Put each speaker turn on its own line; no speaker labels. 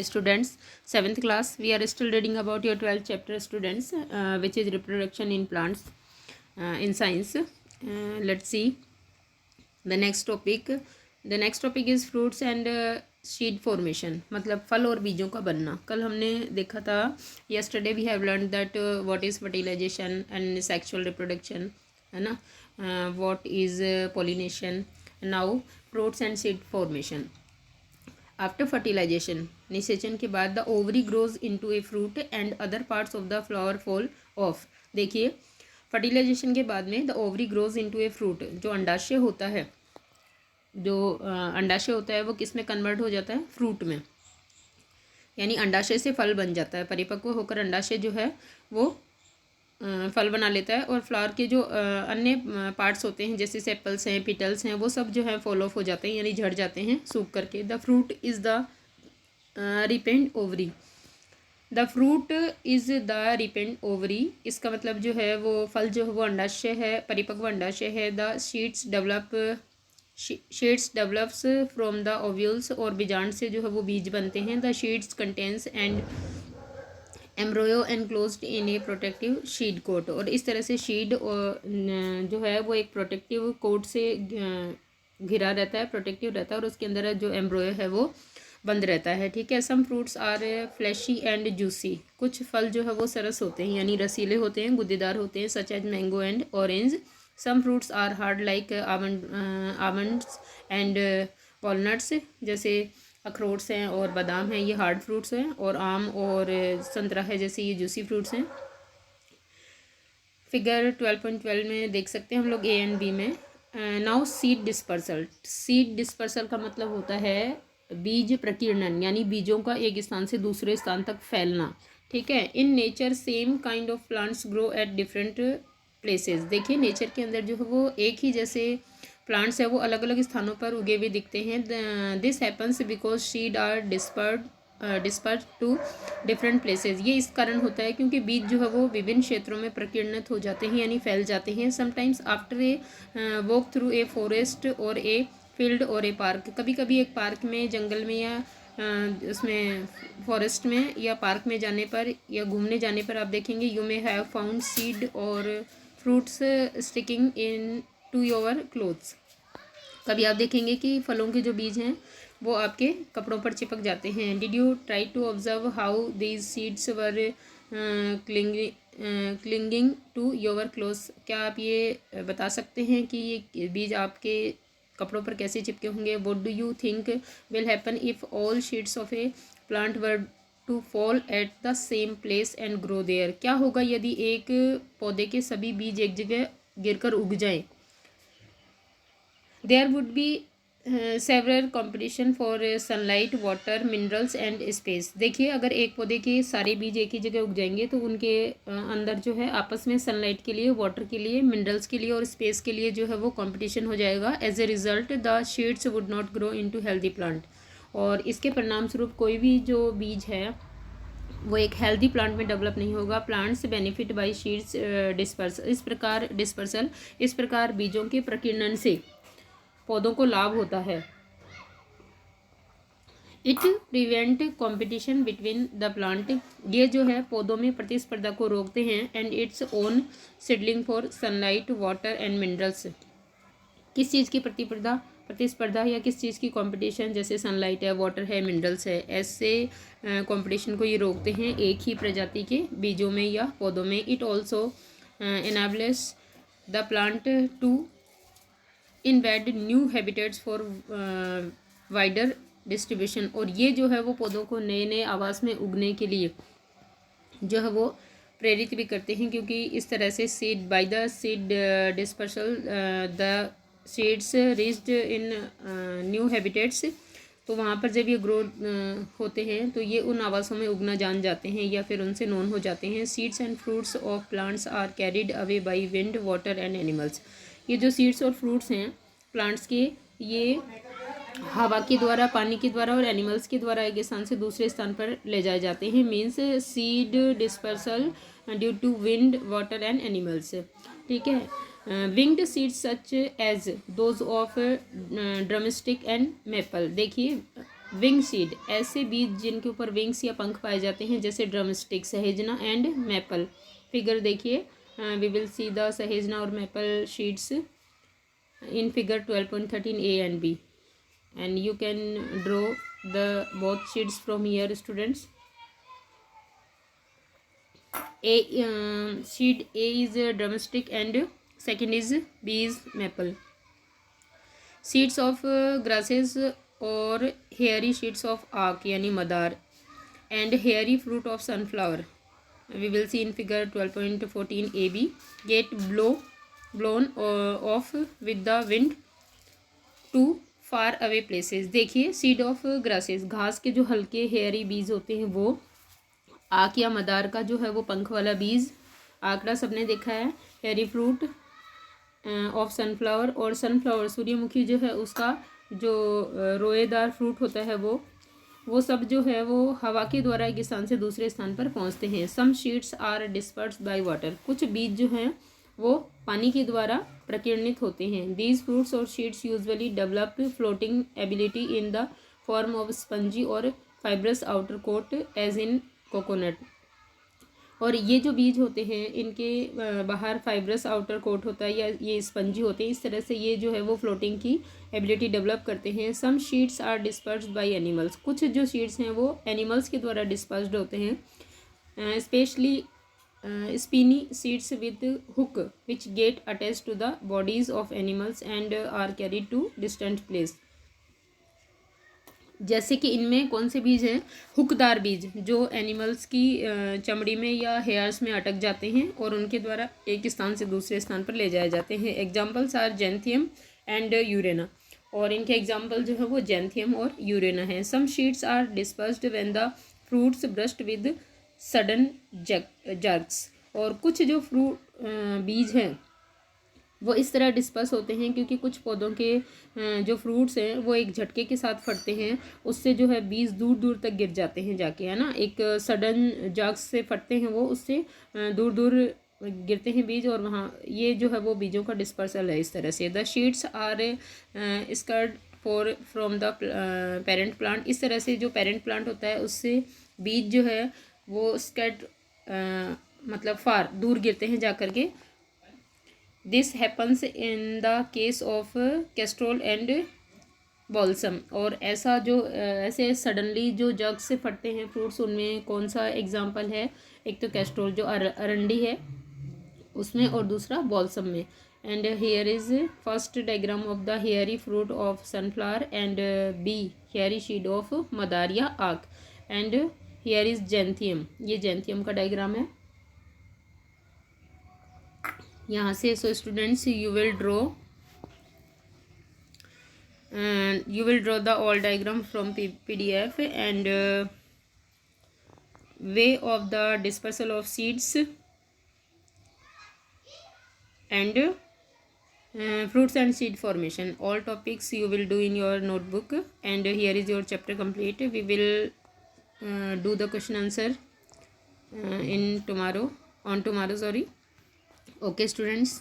Students, 7th class, we are still reading about your 12th chapter, students, which is reproduction in plants in science. Let's see the next topic. The next topic is fruits and seed formation, मतलब फल और बीजों का बनना. कल हमने देखा था, yesterday we have learned that what is fertilization and sexual reproduction, है ना, what is pollination. Now fruits and seed formation. After fertilization, निषेचन के बाद, the ovary grows into a fruit and other parts of the flower fall off. देखिए, fertilization के बाद में the ovary grows into a fruit, जो अंडाशय होता है, वो किस में कन्वर्ट हो जाता है? फ्रूट में. यानी अंडाशय से फल बन जाता है. परिपक्व होकर अंडाशय जो है वो फल बना लेता है, और फ्लावर के जो अन्य पार्ट्स होते हैं जैसे सेपल्स हैं, पिटल्स हैं, वो सब जो है फॉल ऑफ हो जाते हैं, यानी झड़ जाते हैं सूख करके. The fruit is the रिपेंड ovary. The fruit is the रिपेंड ovary, इसका मतलब जो है वो फल जो है वो अंडाशय है, परिपक्व अंडाशय है. The seeds develops from the ovules, और बीजांड से जो है वो बीज बनते हैं. The seeds contains and embryo enclosed in a protective seed coat, और इस तरह से शीड जो है वो एक प्रोटेक्टिव कोट से घिरा रहता है, प्रोटेक्टिव रहता है, और उसके अंदर जो एम्ब्रोयो है वो बंद रहता है. ठीक है. Some fruits are fleshy and juicy, कुछ फल जो है वो सरस होते हैं, यानी रसीले होते हैं, गुद्देदार होते हैं, such as mango and orange. Some fruits are hard like almonds and walnuts, जैसे अखरोट्स हैं और बादाम हैं, ये हार्ड फ्रूट्स हैं, और आम और संतरा है जैसे ये जूसी फ्रूट्स हैं. फिगर 12.12 में देख सकते हैं हम लोग ए एंड बी में. Now seed dispersal. Seed dispersal का मतलब होता है बीज प्रकीर्णन, यानी बीजों का एक स्थान से दूसरे स्थान तक फैलना. ठीक है. In nature same kind of plants grow at different places. देखिए, नेचर के अंदर जो है वो एक ही जैसे प्लांट्स है वो अलग अलग स्थानों पर उगे हुए दिखते हैं. This happens because seed are dispersed to different places. ये इस कारण होता है क्योंकि बीज जो है वो विभिन्न क्षेत्रों में प्रकीर्णित हो जाते हैं, यानी फैल जाते हैं. Sometimes after a walk through a forest और ए फील्ड और ए पार्क. कभी कभी एक पार्क में, जंगल में, या उसमें फॉरेस्ट में या पार्क में जाने पर या घूमने जाने पर आप देखेंगे you may have found seed और fruits sticking into your clothes. कभी आप देखेंगे कि फलों के जो बीज हैं वो आपके कपड़ों पर चिपक जाते हैं. Did you try to observe how these seeds were clinging to your clothes. क्या आप ये बता सकते हैं कि ये बीज आपके कपड़ों पर कैसे चिपके होंगे? What do you think will happen if all seeds of a plant were to fall at the same place and grow there. क्या होगा यदि एक पौधे के सभी बीज एक जगह गिरकर उग जाएं? There would be several competition for sunlight, water, minerals and space. देखिए, अगर एक पौधे के सारे बीज एक ही जगह उग जाएंगे तो उनके अंदर जो है आपस में सनलाइट के लिए, वाटर के लिए, मिनरल्स के लिए और स्पेस के लिए जो है वो कंपटीशन हो जाएगा. As a result the seeds would not grow into healthy plant. और इसके परिणाम स्वरूप कोई भी जो बीज है वो एक हेल्दी प्लांट में डेवलप नहीं होगा. Plants benefit by seeds dispersal. इस प्रकार बीजों के प्रकीर्णन से पौधों को लाभ होता है. It prevent competition between the plant. ये जो है पौधों में प्रतिस्पर्धा को रोकते हैं. And its own seedling for sunlight, water and minerals. किस चीज़ की प्रतिस्पर्धा या किस चीज़ की कंपटीशन? जैसे सनलाइट है, वाटर है, मिनरल्स है, ऐसे कंपटीशन को ये रोकते हैं एक ही प्रजाति के बीजों में या पौधों में. It also enables the plant to invade new habitats for wider distribution. और ये जो है वो पौधों को नए नए आवास में उगने के लिए जो है वो प्रेरित भी करते हैं, क्योंकि इस तरह से seed by the seed dispersal the seeds reached in new habitats. तो वहाँ पर जब ये ग्रो होते हैं तो ये उन आवासों में उगना जान जाते हैं या फिर उनसे नोन हो जाते हैं. Seeds and fruits of plants are carried away by wind, water and animals. ये जो सीड्स और फ्रूट्स हैं प्लांट्स के, ये हवा के द्वारा, पानी के द्वारा और एनिमल्स के द्वारा एक स्थान से दूसरे स्थान पर ले जाए जाते हैं. Means seed dispersal due to wind, water and animals. ठीक है. Winged seeds such as those of drumstick and maple. देखिए, विंग सीड, ऐसे बीज जिनके ऊपर विंग्स या पंख पाए जाते हैं, जैसे ड्रमस्टिक, सहेजना एंड मैपल। फिगर देखिए, वी विल सी द सहेजना और maple seeds in figure 12.13 A and B, and you can draw the both sheets from here, students. Sheet A is drumstick and second is B is maple. Seeds of grasses or hairy sheets of aak yani madar and hairy fruit of sunflower, we will see in figure 12.14 AB, get blown off with the wind to far away places. देखिए, seed of grasses, घास के जो हल्के hairy बीज होते हैं वो, आक या मदार का जो है वो पंख वाला बीज, आंकड़ा सबने देखा है, हेयरी फ्रूट ऑफ सनफ्लावर, और सनफ्लावर सूर्यमुखी जो है उसका जो रोएदार फ्रूट होता है वो सब जो है वो हवा के द्वारा एक स्थान से दूसरे स्थान पर पहुंचते हैं। Some seeds are dispersed by water, कुछ बीज जो हैं वो पानी के द्वारा प्रकीर्णित होते हैं। दीज फ्रूट्स और seeds usually develop floating ability in the form of spongy और fibrous outer coat as in coconut, और ये जो बीज होते हैं इनके बाहर फाइब्रस आउटर कोट होता है या ये स्पंजी होते हैं, इस तरह से ये जो है वो फ्लोटिंग की एबिलिटी डेवलप करते हैं। Some seeds are dispersed by animals, कुछ जो शीड्स हैं वो एनिमल्स के द्वारा डिस्पर्स्ड होते हैं, specially spiny seeds with hook which get attached to the bodies of animals and are carried to distant place। जैसे कि इनमें कौन से बीज हैं, हुकदार बीज जो एनिमल्स की चमड़ी में या हेयर्स में अटक जाते हैं और उनके द्वारा एक स्थान से दूसरे स्थान पर ले जाए जाते हैं। एग्जाम्पल्स आर जेंथियम एंड यूरेना, और इनके एग्जाम्पल जो है वो जेंथियम और यूरेना है। Some seeds are dispersed when the fruits burst with sudden jerks, और कुछ जो फ्रूट बीज हैं वो इस तरह डिस्पर्स होते हैं क्योंकि कुछ पौधों के जो फ्रूट्स हैं वो एक झटके के साथ फटते हैं, उससे जो है बीज दूर दूर तक गिर जाते हैं जाके, है ना, एक सडन जर्क्स से फटते हैं वो, उससे दूर दूर गिरते हैं बीज, और वहाँ ये जो है वो बीजों का डिस्पर्सल है इस तरह से। The seeds are scattered from the parent plant, इस तरह से जो पेरेंट प्लांट होता है उससे बीज जो है वो स्कर्ड मतलब फार दूर गिरते हैं जा करके। This happens in the case of castor and balsam, और ऐसा जो ऐसे सडनली जो जग से फटते हैं फ्रूट्स, उनमें कौन सा एग्जांपल है, एक तो कैस्ट्रोल जो अरंडी है उसमें, और दूसरा बॉल्सम में। And here is first diagram of the hairy fruit of sunflower and B hairy seed of madar या आक, एंड हेयर इज जेंथियम, ये जेंथियम का डायग्राम है यहाँ से। So students you will draw the all diagram from PDF and way of the dispersal of seeds and fruits and seed formation. All topics you will do in your notebook, and here is your chapter complete. We will do the question answer on tomorrow. Okay students.